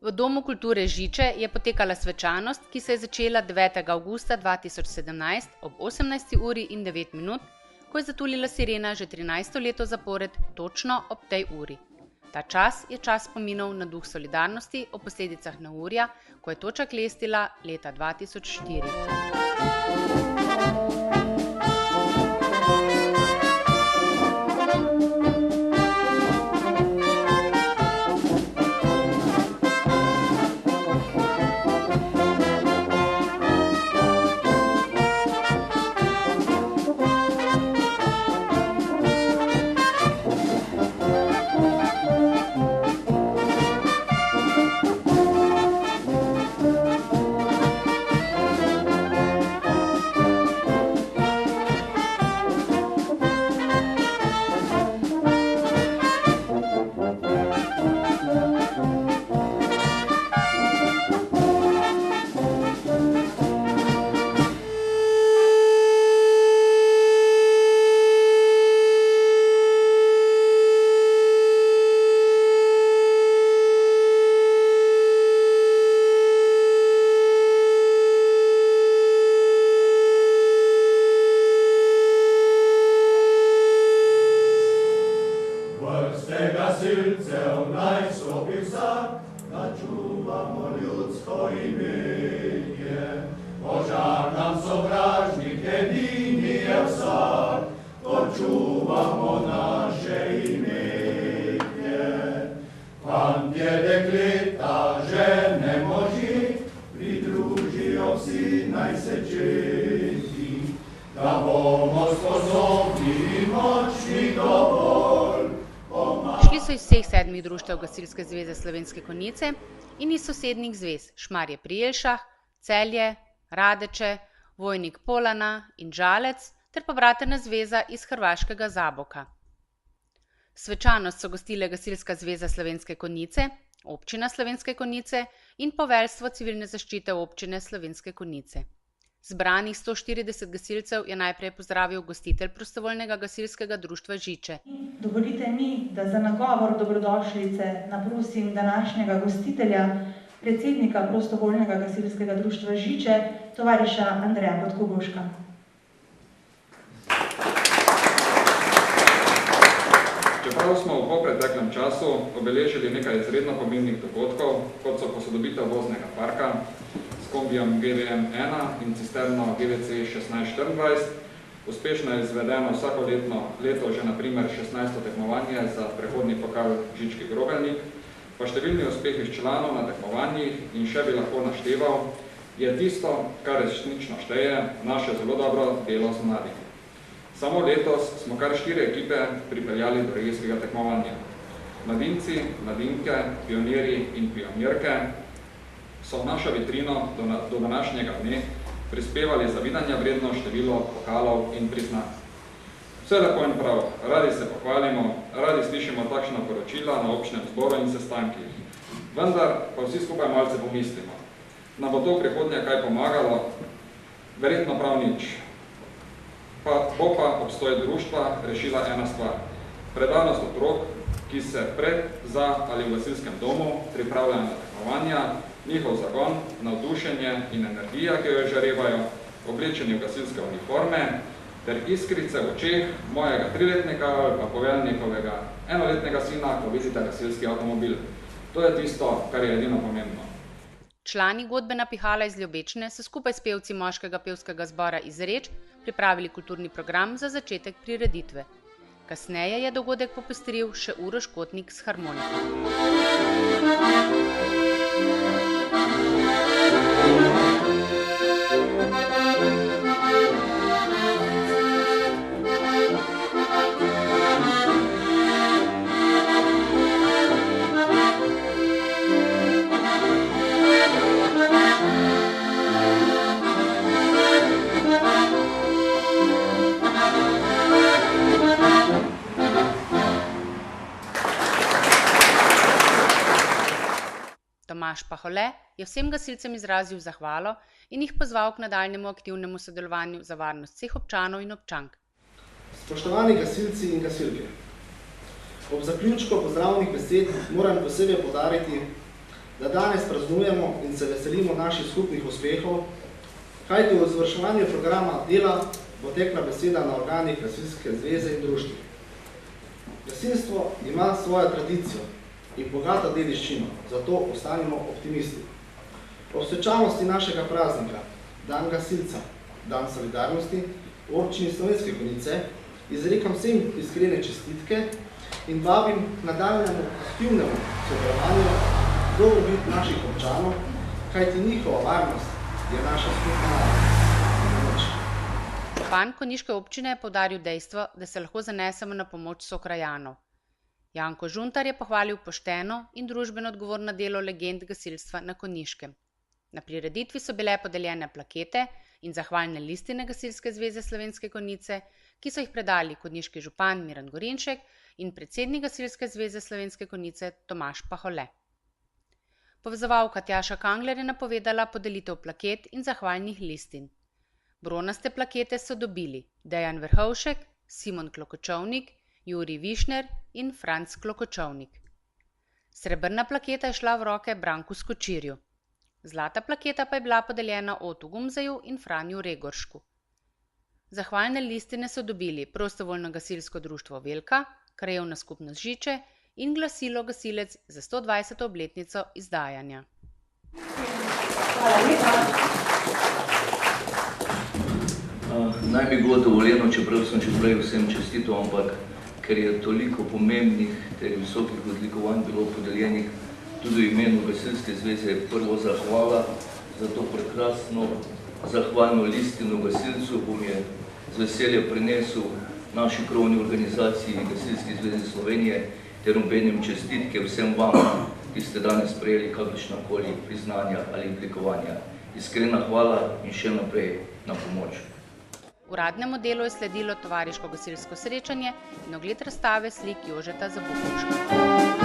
V Domu kulture Žiče je potekala svečanost, ki se je začela 9. avgusta 2017 ob 18:09, ko je zatulila sirena že 13. leto zapored, točno ob tej uri. Ta čas je čas spominov na duh solidarnosti o posledicah neurja, ko je toča klestila leta 2004. Gasilcev naj stopi vsak, da čuvamo ljudsko imetje. Požar nam sovražnik edini je vsak, ko čuvamo naše imetje. Fantje, dekleta, žene, moži, pridružijo vsi naj se četi, da bomo sposobni in močni dovolj. Šli so iz vseh 7 društev Gasilske zveze Slovenske Konjice in iz sosednjih zvez Šmarje pri Jelšah, Celje, Radeče, Vojnik Polana in Žalec ter pobratenja zveza iz hrvaškega Zaboka. Svečanost so gostile Gasilska zveza Slovenske Konjice, Občina Slovenske Konjice in poveljstvo civilne zaščite Občine Slovenske Konjice. Zbranih 140 gasilcev je najprej pozdravil gostitelj Prostovoljnega gasilskega društva Žiče. Dovolite mi, da za nagovor dobrodošlice naprosim današnjega gostitelja, predsednika Prostovoljnega gasilskega društva Žiče, tovariša Andreja Podkogoška. Čeprav smo v popreteklem času obeležili nekaj izredno pomembnih dogodkov, kot so posodobitev voznega parka, kombijom GVM-1 in cisterno GVC 1624. Uspešno je izvedeno vsako leto že na primer 16. tekmovanje za prehodni pokal Žički Grobelnik, pa številni uspehi članov na tekmovanjih in še bi lahko našteval, je tisto, kar resnično šteje, naše zelo dobro delo z mladimi. Samo letos smo kar 4 ekipe pripeljali do regijskega tekmovanja. Mladinci, mladinke, pionirji in pionirke so v našo vitrino do današnjega dne prispevali zavidanja vredno število pokalov in priznanj. Vse lepo in prav, radi se pohvalimo, radi slišimo takšna poročila na občnem zboru in sestankih. Vendar pa vsi skupaj malce pomislimo. Nam bo to v prihodnje kaj pomagalo? Verjetno prav nič. Bo pa obstoj društva rešila ena stvar. Predanost otrok, ki se pred, za ali v gasilskem domu pripravljajo na tekmovanja, njihov zagon, navdušenje in energija, ki jo žarevajo, oblečeni v gasilske uniforme, ter iskrice v očeh mojega 3-letnika ali pa poveljnikovega 1-letnega sina, ko vidite gasilski avtomobil. To je tisto, kar je edino pomembno. Člani godbena pihala iz Ljubečne so skupaj s pevci moškega pevskega zbora iz Reč pripravili kulturni program za začetek prireditve. Kasneje je dogodek popestril še Uroš Kotnik s harmoniko. Tomaž Pahole je vsem gasilcem izrazil zahvalo in jih pozval k nadaljnjemu aktivnemu sodelovanju za varnost vseh občanov in občank. Spoštovani gasilci in gasilke, ob zaključku pozdravnih besed moram posebej poudariti, da danes praznujemo in se veselimo naših skupnih uspehov, kajti v izvrševanju programa dela bo tekla beseda na organih Gasilske zveze in društva. Gasilstvo ima svojo tradicijo in bogato dediščino, zato ostanimo optimisti. Ob svečanosti našega praznika, Dan gasilca, Dan solidarnosti, v občini Slovenske Konjice, izrekam vsem iskrene čestitke in vabim k nadaljnjemu aktivnemu sodelovanju dobrobit naših občanov, kajti njihova varnost je naša skupna pomoč. Župan konjiške občine je poudaril dejstvo, da se lahko zanesemo na pomoč sokrajanov. Janko Žuntar je pohvalil pošteno in družbeno odgovorno delo legend gasilstva na Konjiškem. Na prireditvi so bile podeljene plakete in zahvalne listine Gasilske zveze Slovenske Konjice, ki so jih predali konjiški župan Miran Gorinšek in predsednik Gasilske zveze Slovenske Konjice Tomaž Pahole. Povezovalka Tjaša Kangler je napovedala podelitev plaket in zahvalnih listin. Bronaste plakete so dobili Dejan Vrhovšek, Simon Klokočovnik, Jurij Višner in Franc Klokočovnik. Srebrna plaketa je šla v roke Branku Skočirju. Zlata plaketa pa je bila podeljena Otu Gumzeju in Franju Regoršku. Zahvalne listine so dobili Prostovoljno gasilsko društvo Velka, Krajevna skupnost Žiče in glasilo Gasilec za 120. obletnico izdajanja. Naj mi bilo dovoljeno, čeprav sem že prej vsem čestitev, ampak ker je toliko pomembnih ter visokih odlikovanj bilo podeljenih, tudi v imenu Gasilske zveze prvo zahvala za to prekrasno zahvalno listino gasilcu, bom je z veseljem prinesel naši krovni organizaciji Gasilske zveze Slovenije ter obenem čestitke vsem vam, ki ste danes prejeli kakršnakoli priznanja ali odlikovanja. Iskrena hvala in še naprej na pomoč. Uradnemu delu je sledilo tovariško gasilsko srečanje in ogled razstave slik Jožeta Zabukovška.